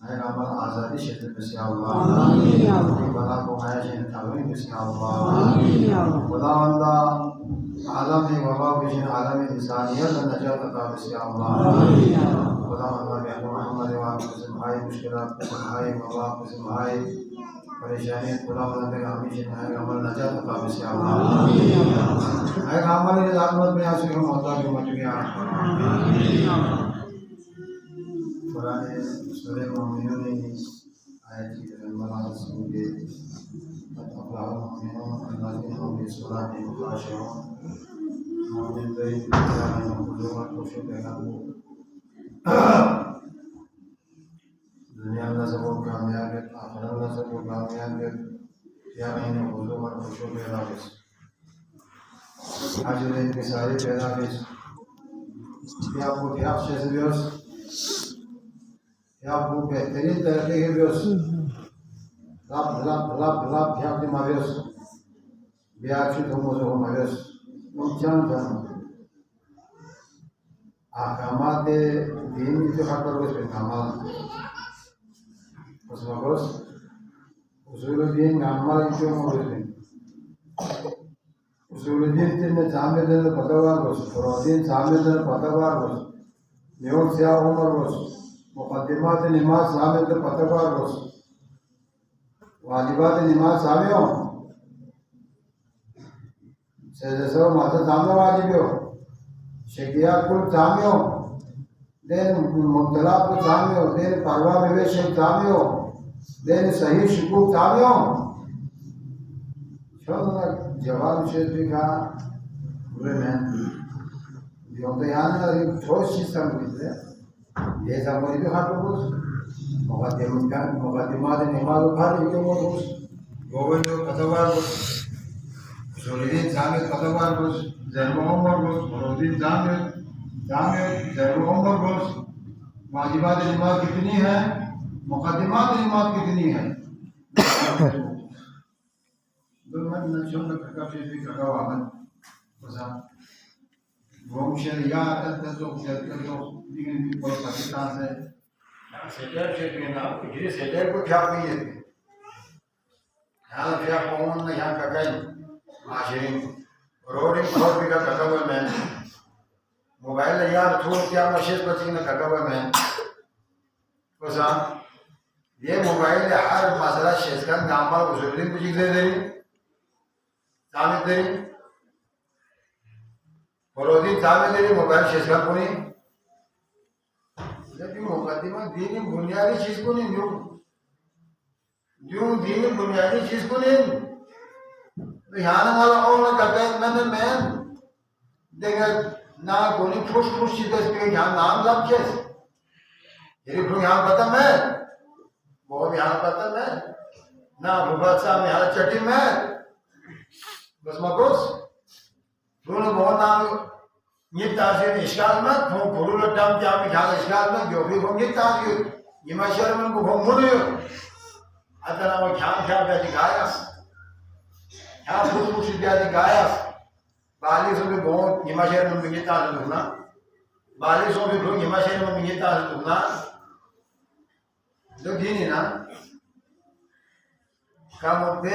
आज़ादी क्षेत्र से अल्लाह बला को आयश तगरीब से अल्लाह खुदावंदा आलम वबा बिन आलम इंसानियत नजात अता से अल्लाह खुदावंदा मोहम्मद व आले भाई मुश्किलात भाई वबा भाई परेशानी खुदावंदा हमें जिन्हें अमल नजात अता से अल्लाह है अमल की रहमत में आसिक मौला की मत गया पुराने सूरह मोमिनून ने आयत की नंबर सुनके अल्लाह मोमिनून अल्लाह की सूरह में मुकाशरों मोमिन दे खुदा को शुक्र दुनिया में सब कामयाब है आखिरत में सब कामयाब है या महीने खुदा को शुक्र है आज दिन के सारे पैदा है क्या आपको क्या शेष दिवस या वो बेहतरीन तरह के दिवस लाभ क्या के मावियस बियाची तो मोजो मावियस मुझान जान आकामात दिन जो हाथ पर बस कामाल बस वापस उसूल दिन कामाल जो मोजो उसूल दिन ने जामे दिन पतावार बस दिन जामे दिन पतावार बस न्यूज़ या उमर बस मुक़द्दिमात नमाज सामे तो पतावार बस वाजिबात नमाज सामे हो सजदो माता सामे वाजिब हो शकियात कुल सामे हो देन मुब्तला को सामे हो देन परवा में सामे हो देन सही शुकूक सामे हो छोड़ा जवाब शेष भी कहा पूरे में जो तो यहाँ ना एक ठोस चीज़ समझते ये समझ तो हाथ को मुक़द्दिमात नमाज उठा रही है वो गोवन जो पतावार को जोलीन जामे पतावार को ज़रूर उमर को रोज़ीन जामे ज़रूर को वाजिबात नमाज कितनी है मुक़द्दिमात नमाज कितनी है दुनिया में नशों का काफ़ी भी करा हुआ है बस वो शरीयत तो दिन पर पाकिस्तान से सेटर में ना किसी सेटर को क्या भी है यहाँ क्या कौन ना यहाँ का कहीं माशरीन रोडिंग खोल भी का कटा हुआ मैं मोबाइल यार थोड़ा क्या मशीन बची ना कटा हुआ मैं बस ये मोबाइल हर मसला शेषकान नाम पर उसूलिन कुछ दे दे सामित दे फरोदी सामित दे मोबाइल शेषकान को नहीं जब ये मुकद्दिमा दीनी बुनियादी चीज को नहीं जो दीनी बुनियादी चीज को नहीं तो यहाँ ना वाला और ना करते हैं मैं देखा ना कोनी खुश चीज़ पे यहाँ नाम लाभ चीज़ ये भी यहाँ पता मैं वो भी यहाँ पता मैं ना भुगत साहब यहाँ चटी में बस मकोस दोनों बहुत नाम ये ताज़ी इश्काल में तो गुरु लट्टाम क्या भी यहाँ इश्काल में जो भी होंगे ताज़ी Imashar man ko muriyo atana wa kya beti gayas kya fushi beti gayas bali so be bon imashar man bigita duna bali so be bon imashar man bigita duna do dini na kamu be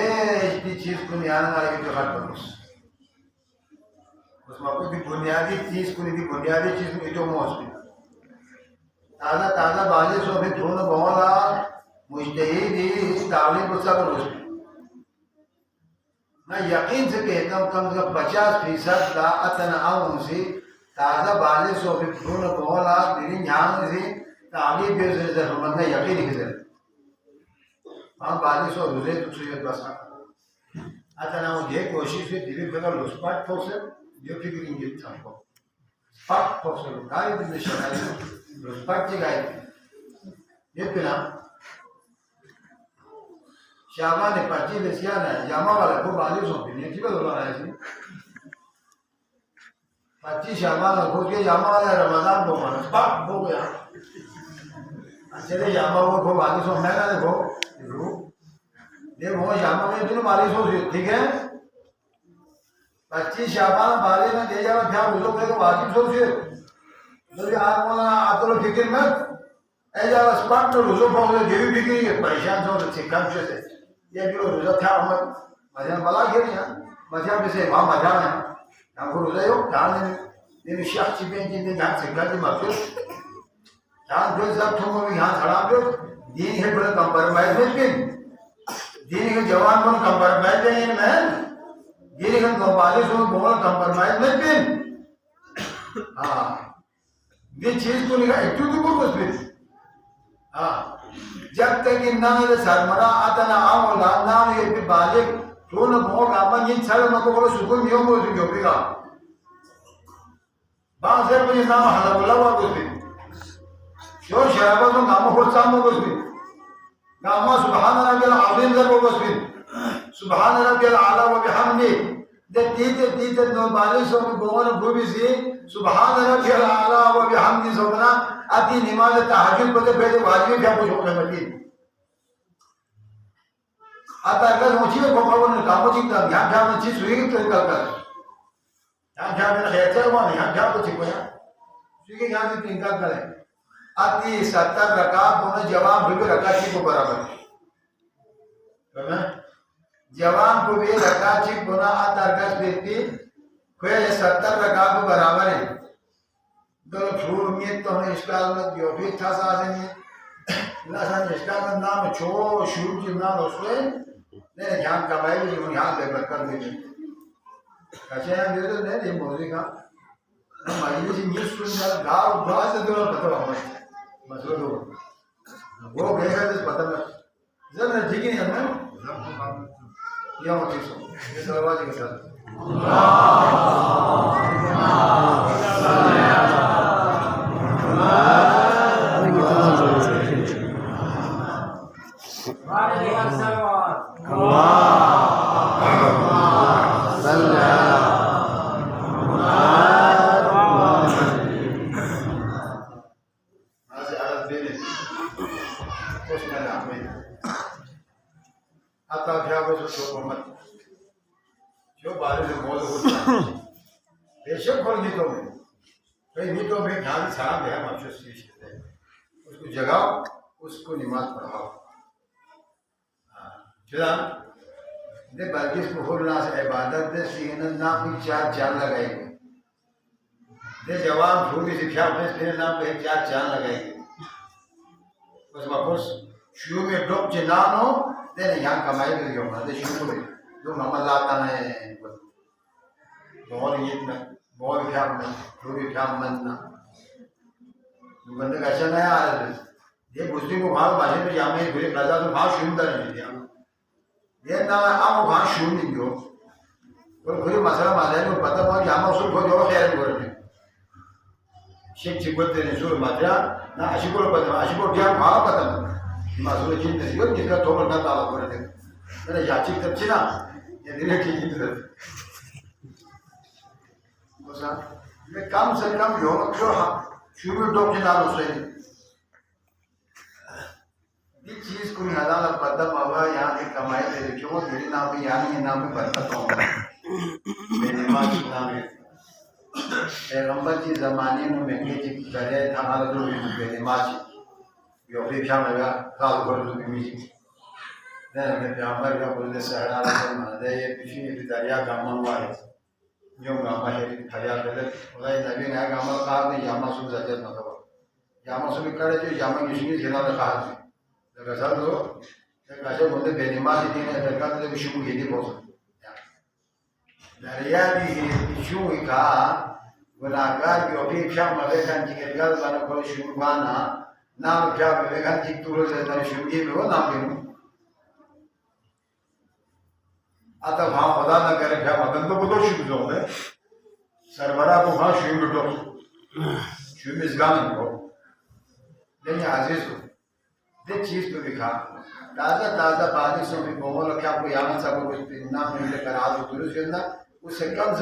iti चीज को ध्यान वाले जो हट बनुस उसमें कोई बुनियादी चीज को नहीं बुनियादी चीज में जो मौजूद ताज़ा ताज़ा बाजे सो भी दोनों बोला मुश्तहिदी तालीम को सब रोज मैं यकीन से कहता हूँ कम से कम 50% का अतना आऊँ से ताज़ा बाजे सो भी दोनों बोला दिल्ली ध्यान से तालीम पे से जरूर मैं यकीन नहीं करता हाँ बाजे सो रोजे तो सुबह बस अतना वो ये कोशिश से दिल्ली पे का लुस्पाट तो से जो फिक्र नहीं था हमको पाट तो से लुकाई भी शराय लुस्पाट जगह ये पिला शाबान ने पार्टी लेसिया ना यामा वाला को बाली सो भी नहीं किधर बोला है जी पार्टी शाबान को के यामा वाला रमजान को माना पाट हो गया अच्छे यामा को बाली सो मैं ना देखो ये वो यामा में दिन बाली सो ठीक है 25 शाबान बाली में दे जाओ क्या बोलो के वाजिब सो से तो आप बोला आप तो फिक्र मत ऐसा स्पार्ट तो रोज़ पाऊँ तो देवी फिक्र ये परेशान सो से काम से ये जो रोज़ था हम मजा बला गया नहीं मजा भी से वहाँ मजा है हमको रोज़ यो जान ने शाख चिपे जिन्हें जान से कर दी मकसद जान जो सब तुम भी यहाँ खड़ा हो दीन है बड़ा कंप्रोमाइज में दीन के जवान को कंप्रोमाइज नहीं मैं दीन के बालिश को बोल कंप्रोमाइज नहीं हाँ ये चीज को निकाल एक तो कुछ भी हाँ जब तक इन नाम ये सरमरा आता ना आओ ला नाम ये भी बालिक तो न बहुत अपन इन सारे मत को सुकून नियम हो जो भी का बाहर में नाम हला बोला हुआ कुछ भी जो शराब तो नाम हो सामने कुछ भी नाम सुभान रब्बिल अज़ीम जब कुछ भी सुभान रब्बिल आला व बिहम्दी दे तीते नो बालिश को बोल भूमि से सुभान रब्बिल आला व बिहम्दी सोना आदि नमाज तहज्जुद पढ़ते पहले वाजिब क्या कुछ होता है आता अगर मुझे को पावन काम चिंता यहाँ क्या में चीज हुई तो निकल कर यहाँ क्या में खैर हुआ नहीं यहाँ क्या कुछ कोया ठीक है यहाँ से निकल कर आती 70 रकात बोले जवान भी रकात को बराबर है जवान को भी रकात बोला आता अगर व्यक्ति कोई 70 रकात को बराबर है तो फ्रूर में तो हमने इसका जो भी था साथ में लासान इसका नाम छो शुरू के नाम उसमें ने ध्यान कमाई भी जो यहाँ लेकर कर देंगे कैसे हैं ये तो नहीं ये मौजी का हमारी जी न्यूज़ सुनकर गाँव से तो पता होगा मसला तो वो गए हैं तो पता नहीं जब ठीक ही नहीं है ये होती है ये सवाल के साथ बेशक खोल गीतों में कई गीतों में ध्यान सारा है मनुष्य कहते हैं उसको जगाओ उसको नमाज पढ़ाओ चला दे बल्कि इसको होना से इबादत दे सीने नाम की चार लगाएंगे दे जवान भूमि शिक्षा में सीने नाम पे चार लगाएंगे बस वापस शुरू में डॉप जिनानो दे यहाँ कमाई कर जो दे शुरू में जो नमल लाता है बहुत ये ना बहुत क्या मन थोड़ी क्या मन ना बंदे का अच्छा नहीं आ रहा है ये मुस्लिम को भाग भाषा में जामे फिर प्रजा तो भाग सुनता नहीं दिया ये ना आप भाग सुन नहीं दो और फिर मसला मालूम है पता पड़ा जामा उसे बहुत ज़्यादा खैर कर रहे हैं शेख चिपकते हैं सुर मात्रा ना अशिकोल पता अशिकोल क्या भाग पता मसला चिंता नहीं होती इसका थोड़ा ना ताला कर रहे हैं मैंने याचिक तब चिना ये दिले की चिंता मैं कम से कम योग जो शुरू डॉक्टर नाम से स्कूल हज़ार बदम अवा यहाँ की कमाई दे क्यों मेरी नाम पे यहाँ नहीं नाम पे बरकत होगा मेरे माँ की नाम है पैगंबर की ज़माने में महंगे जी करे था हमारा जो मेरे माँ की यो भी क्या लगा काल भर जो भी मिली ने पैगंबर का बोलते सहरा में मदे ये पिछली दरिया का मंगवा है जो गामा है दरिया करे उधर नबी ने गामा कहा ने यामा सुन जाते मतलब यामा सुन करे जो यामा किसी ने जिला में कहा Terkasar tu, terkasar mungkin benima di sini terkasar tu isu ini bos. Dari yang di isu ika, gunakan biopi siapa mereka jika mana kalau isu mana, nama siapa mereka jika turun dari isu ini baru nama itu. Atau ham pada negara siapa tentu betul isu tu deh. Servera tu ham isu betul, isu misgan itu. Jadi aziz tu. ये चीज़ तो दिखा ताज़ा ताज़ा बारिशों में बोल क्या कोई आना सब कुछ ना मिलने का रात दुरुस्त करना उससे कम 1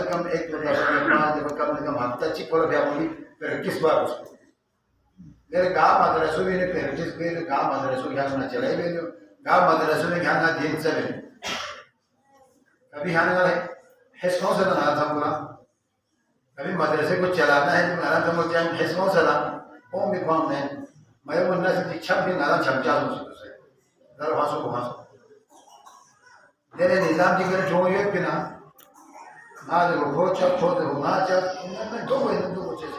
कम से कम हफ्ता चिप पर क्या बोली फिर किस बार उसको मेरे गाँव मदरसों में ने फिर किस मेरे गाँव मदरसों क्या ना चले गए जो गाँव मदरसों में क्या ना दिन से कभी आने वाले हिस्सों से ना था पूरा कभी मदरसे को चलाना है तो ना तो मुझे हिस्सों से ना वो भी काम है मैं वो ना सिर्फ छप भी ना छप जा मुझसे दर भाषो को भाषो तेरे निजाम जी के जो ये बिना ना देखो वो छप हो देखो ना छप इनमें दो चीज़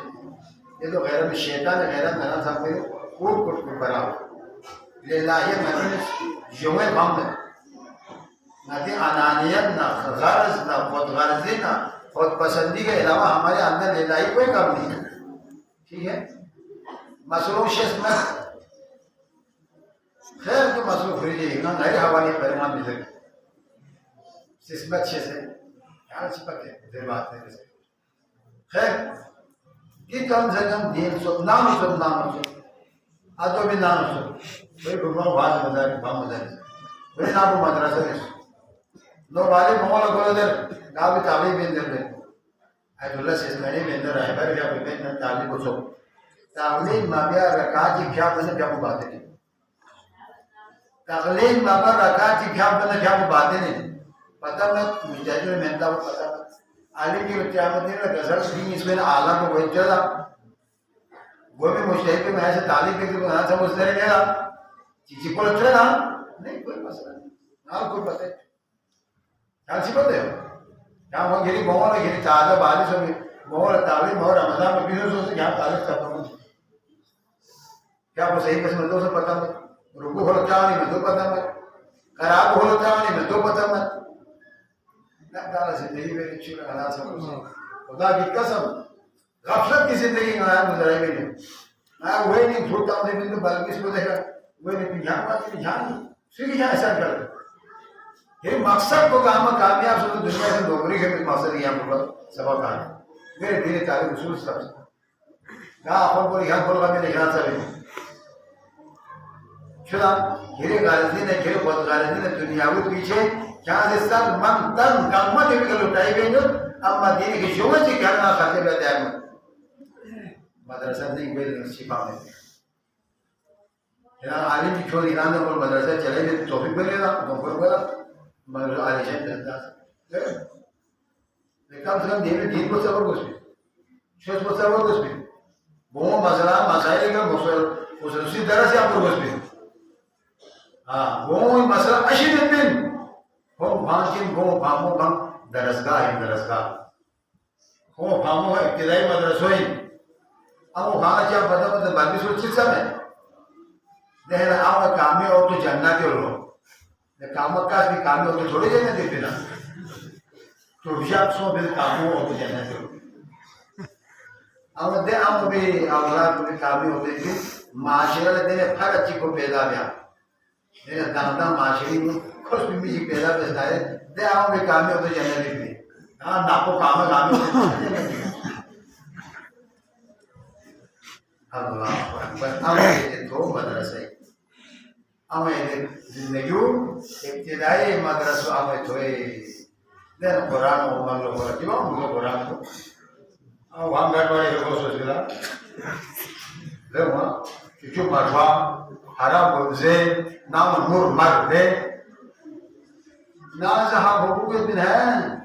ये तो गैर में शैतान है गैर में ना सब में कुट बरा ले लाये मैंने जो में काम है ना कि अनानियत ना ग़रज़ ना खुद ग़र्ज़ी ना खुद पसंदी के अलावा हमारे अंदर ले लाई कोई काम नहीं है ठीक है मसलों में खैर तो मसलों फ्रीजे ना नए हवाले परिणाम मिले सिस्मत से यार सिपक है देर बात है खैर ये कम से कम दिन नाम आज तो भी नाम भाई गुरुओं बात मजा भाई नाम मद्रसा है नो वाले मोहल्ला बोले दर ना भी ताबी बेंदर दे अब्दुल्ला से मैंने बेंदर है पर क्या बेंदर ताबी को सो तालीम माबिया रकात की क्या बने क्या बातें नहीं तालीम माबा रकात की क्या बने क्या बातें नहीं पता मैं मुझे जो मेहनत वो पता आलिम की क़यामत दिन में गज़ल भी इसमें आला को वही चला वो भी मुझे पे मैं ऐसे तालीम के लिए ना समझ नहीं गया चीज़ को चला नहीं कोई मसला नहीं ना कोई पता है क्या सी पता है क्या वो गिरी मोहर गिरी ताज़ा बारिश में मोहर तालीम मोहर रमज़ान में बिना सोचे क्या तालीम करता हूँ क्या वो सही किस्म दो से पता मत रुकू हो क्या नहीं मैं तो पता मत खराब हो क्या नहीं मैं तो पता मत ना दाला जिंदगी में अच्छी लगा सब खुदा की कसम गफलत की जिंदगी में आया गुजराई मैंने मैं वही नहीं झूठा हूँ लेकिन तो बल्कि इसको देखा वही नहीं ध्यान बात नहीं ध्यान सीख यहाँ ऐसा कर ये मकसद को काम कामयाब से तो दुनिया से नौकरी के मकसद यहाँ पर सबक आ मेरे धीरे तारीख उसूल सब कहाँ अपन को यहाँ बोल रहा मेरे यहाँ चले शुदा घिरे गारजी ने घिरे बहुत गारजी ने दुनिया को पीछे क्या से सब मन तन गम्मा के भी लुटाई गई जो अब मदीने की शुरू से घर ना खाते बैठे हैं मदरसा नहीं कोई शिफा में यहाँ आलिम की छोरी ना तो मदरसा चले गए तो भी बोले ना तो फिर बोला मदरसा आलिशान चलता है लेकिन हम दिन को सबर कुछ भी शेष को सबर कुछ भी वो मसला मसाइल का मुसल उसी तरह से आप कुछ भी हाँ वो मसला अशीद दिन हो भांकिन हो भामो भांग दरसगाह हो भामो इब्तिदाई मदरसोई अब वो भांगा क्या बता बाकी सोचित समय देख आओ कामी हो तो जन्नत के लो ने कामक का भी कामी हो तो थोड़ी जन्नत देते ना तो विशाल सो भी कामो हो तो जन्नत के लो अब दे हम भी औलाद भी कामी होते हैं माशरे ने हर अच्छी को पैदा किया ने दादा माशरे को खुश भी पैदा करता है दे हम भी कामी होते जन्नत के लिए हाँ नापो कामी होते अल्लाह अकबर हमें तो मदरसे हमें जिंदगी इब्तिदाई मदरसा हमें तो ये ने कुरान और मान लो कुरान को हम घर वाले को सोच रहा ले वहाँ Cucu marfa, haram burze, nam nur marde, na zaha hobu bin hai,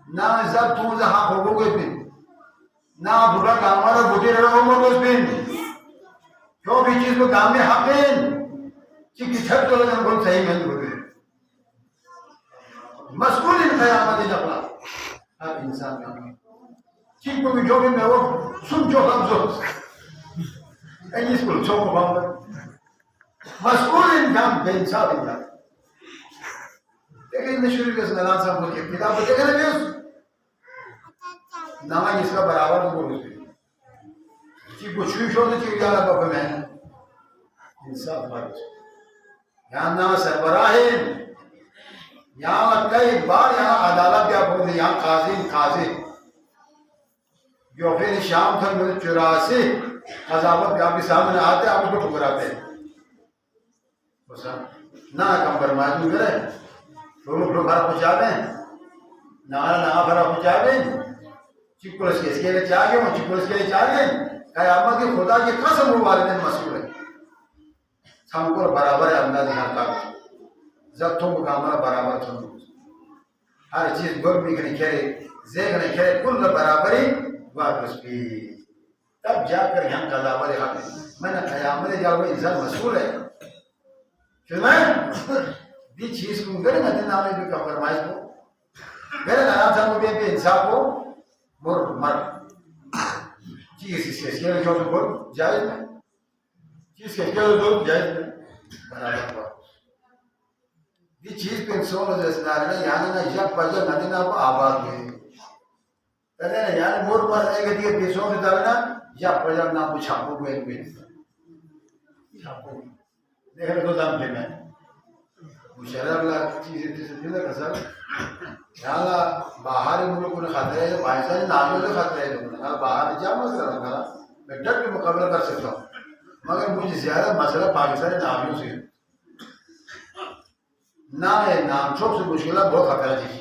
na zab tu zaha hobu bin, na बुरा काम वाला बुढ़े रहो मोटोस bin, जो भी चीज को काम में हाकिन, कि किधर तो लगन बहुत सही में बुढ़े, मस्कुल इन क़यामत जबला, हर इंसान का, कि कोई जो भी मैं वो सुन जो हम जो Ini school cuma bangun. Maskulin jam bensa dia. लेकिन मैं शुरू के सलाम साहब को किताब बच्चे कहने में नामा इसका बराबर तो बोल रहे कि कुछ भी शोध की उजाला बाप में इंसाफ बात यहाँ ना सरबराहीन यहाँ कई बार यहाँ अदालत क्या बोलते यहाँ काजी जो फिर शाम तक मुझे 84 अजावत आपके सामने आते आप उसको ठुकराते ना कंप्रोमाइज नहीं करे लोग भरा पहुंचा दें ना भरा पहुंचा दें चिक पुलिस के इसके लिए चाहिए वो चिक पुलिस के लिए चाहिए कयामत की खुदा की कसम वो वाले मसूल है हमको बराबर है अंदाज यहाँ का जब तुम कामना बराबर तुम हर चीज गुर भी नहीं खेले जेग नहीं खेले कुल बराबरी वापस भी तब जाकर यहाँ कलावर यहाँ मैंने कयामत जब वो इंसान मसूल है क्यों दी चीज को गरे ना दिन नामे भी कंप्रोमाइज को गरे ना आप सब भी इंसाफ को मोर मर चीज इसके लिए जो बोल जायज है चीज के लिए जो जायज है बराबर हुआ दी चीज पे सोच जैसा ना यानी ना जब बजे नदी ना आबाद हुए कहते हैं यानी मोर मर एक दिए पेशों में तब ना जब बजे ना कुछ छापो हुए छापो देख रहे तो दाम के मैं मुशर्रफ चीजें चीजें का सर यहाँ बाहर मुल्क ने खाते हैं पाकिस्तानी नामियों से खाते हैं लोग बाहर क्या मसला रखा मैं डट के मुकाबला कर सकता हूँ मगर मुझे ज्यादा मसला पाकिस्तानी नामियों से ना है नाम छोट से मुश्किल बहुत खतरा चीज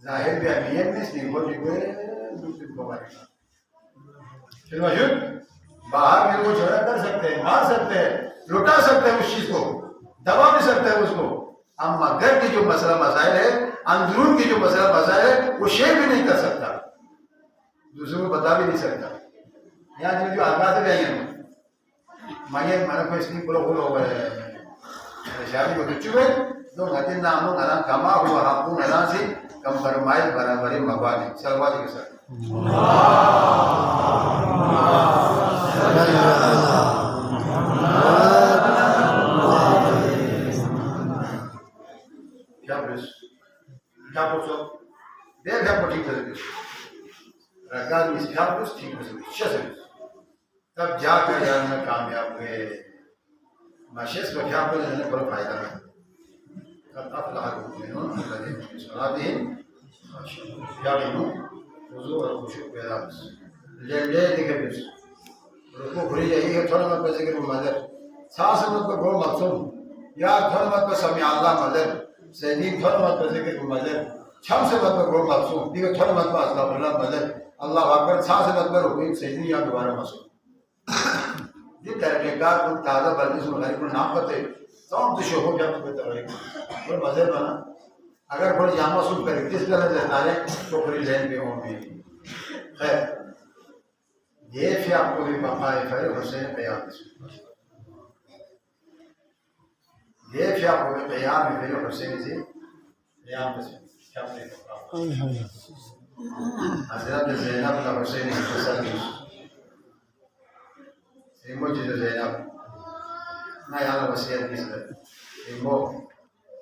जाहिर भी अमीन में स्टीम को दूसरी फिर मौजूद बाहर मेरे को झगड़ा कर सकते हैं मार सकते हैं लुटा सकते हैं उस चीज को दबा भी सकते हैं उसको अम्मा घर की जो मसला मसाइल है अंदरून की जो मसला मसाइल है वो शेयर भी नहीं कर सकता दूसरों को बता भी नहीं सकता यहाँ जो आगाज गए हैं मैंने को इसकी पूरा बोलो शादी को चुके तो घटिन नामों घना कमा हुआ हापू घना से कम फरमाइल बराबरी मगवाने सलवाजी के साथ तब जाकर यार में कामयाब हुए मशेस को क्या बोले बड़ा फायदा है तब अफलाह सुना दी क्या बिनो वजू और खुशू पैदा ले दिखे बिस रुको भरी यही है थोड़ा मत बजे के मदर सांस मत को गो मकसूम या थोड़ा मत को समी अल्लाह मदर सैनीम थोड़ा मत बजे के मदर छम से मत को गो मकसूम दिखे थोड़ा मत को अल्लाह मदर अल्लाह अकबर सांस मत को रुको सैनी या दोबारा मकसूम ये तरीक़ेकार को ताज़ा बल्कि सुन गरीब को नाम पते सब तो शोभो क्या तो बेहतर है कोई मज़े बना अगर कोई जामा सुन करे किस तरह से नारे तो पूरी लेन पे होंगे खैर ये फिर आपको भी मकाए फिर हुसैन क़याम ये फिर आपको भी क़याम में फिर हुसैन से क़याम से क्या बोले हज़रत ज़ैनब का हुसैन की सदी Imbo jido Zainab, na yana wasiyat kisah. Imbo,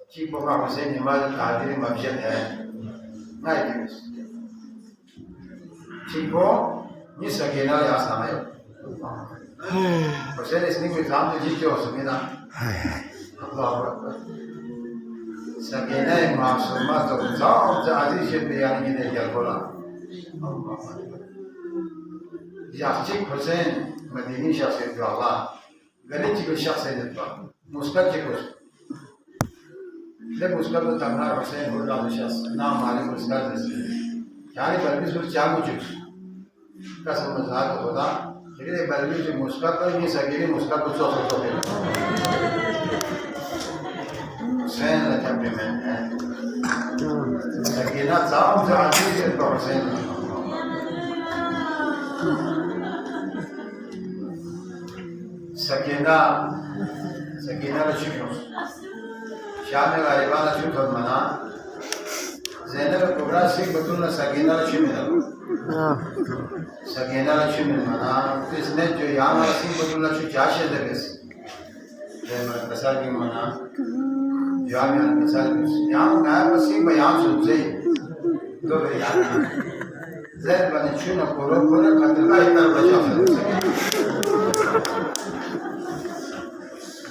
cipo ka Hussein imal hadiri mabjad hai. Na itu. Cipo, ni sakina ya samai. Hussein isni ko ilham to jeet jo sakina. Allahu Akbar. Sakina Masuma तो सब आदि से बयान की नहीं कर बोला. याचिक हुसैन मदीनी शख्सियत जो अल्लाह गलत की शख्सियत पर मुस्कत के कुछ जब मुस्कत तो तमन्ना हुसैन बोला शख्स नाम मालिक मुस्कत जैसे यानी बल्कि सुर चार कुछ कसम मजाक होता Jadi balik di muska tu ini segini muska tu sosok ini. Sen la temperament है. Segina साम जाती है तो sen. Segina la chinos. शाम में वाला चुप मना. Zainab कुबरा Singh बतूना Sagina la chimina. Sagina la chimina. इसने जो यहाँ सिंह बतूना चु जाशे दरस. ज़ैनब कसर की मना. जामिया कसर यहाँ नायब सिंह बयान सुनते. तो बयान. ज़ैनब ने चुना कोरो खतरा इतना बचा सकते.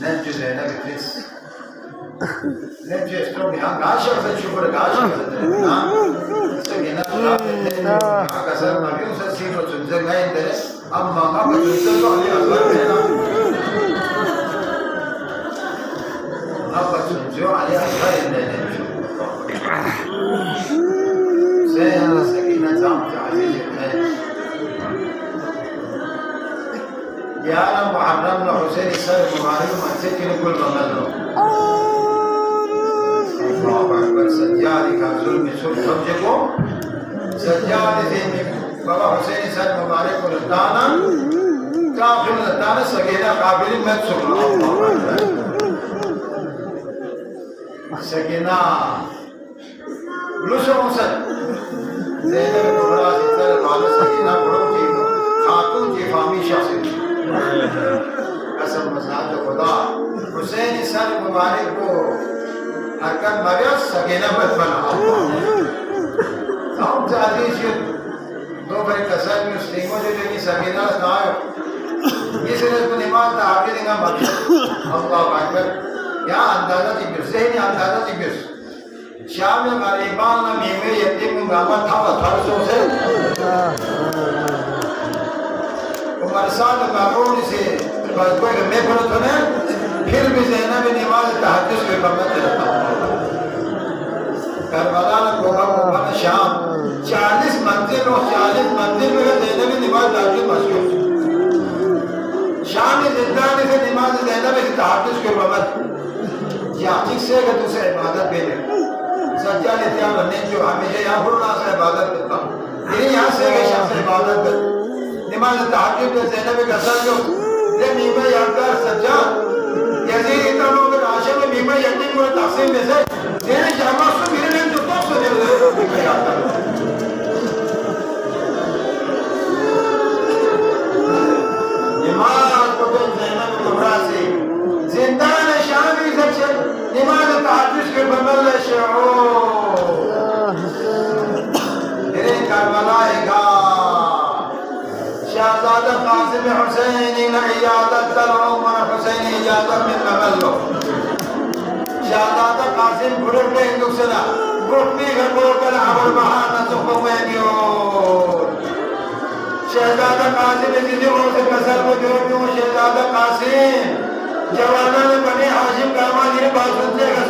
नहीं ज़ैनब किस Legge strobi ha gasha se chupore gasha na segina la ha kasar na biu se sino chunje ngai dere amma ma ka chunje to ali azar na abba chunje ali azar ne se ana segina jam jazi ne ya na muharram na husain sar mubarak ma se kine kul mamalo पर सज्जादी का जुल्म समझे को सज्जादी से बाबा हुसैन साहब मुबारक को लताना काफिल लताना सगेना काबिल में सुना सगेना लुसो मुसद ज़ैनब कुबरा से वाला सगेना बड़ो जी खातून जी फामी शासिल कसम मज़ाद खुदा हुसैन साहब मुबारक को Akan bagas sagena batbana Saum जाती है दो बार कसर में स्टीमो जो लेकिन sagena सायो ये सिर्फ तो निमाज़ था आगे देंगा मत अल्लाह अकबर या अंदाज़ा दिब्यूस ज़हनी अंदाज़ा दिब्यूस शाम में गरीबान ना मीमे यतीम गामा था थरसों से उमर साद मारूनी से बस कोई मैं बोलूँ तो ना फिर भी ज़हना में निमाज़ तहज्जुद के बम्बत रहता करबला कोबा शाम 40 मंजिल में ज़ैनब में निमाज़ दाखिल मशहूर शाम में जिंदाने से निमाज़ ज़ैनब में तहज्जुद के बम्बत या ठीक से अगर तुझे इबादत बेले सच्चा नित्या बनने जो हमेशा यहाँ पुरना से इबादत करता ये यहाँ से अगर शाम से इबादत कर निमाज़ तहज्जुद में ज़ैनब में कसर जो ये मीमा यादगार सच्चा यजीद इतना लोग राशि में मीमा यकीन को तक़सीम में से तेरे जामा से मेरे ने जो तो से दे मीमा यादगार निमाज़ को तो ज़ैनब कुबरा से ज़िंदान शामी से निमाज़ तहज्जुद के बमल शऊर तेरे करबलाएगा शहज़ादा क़ासिम हुसैनी ने इजाज़त दलो उमर हुसैनी इजाज़त में कमलो शहज़ादा क़ासिम बुरुक में हिंदुस्तान गुफ्ती घटो कर अमर बहाना सुखों में दियो शहज़ादा क़ासिम जिसे वो से कसर को जोड़ दूँ शहज़ादा क़ासिम जवाना में बने हाशिम कामानी ने बात सुनते हैं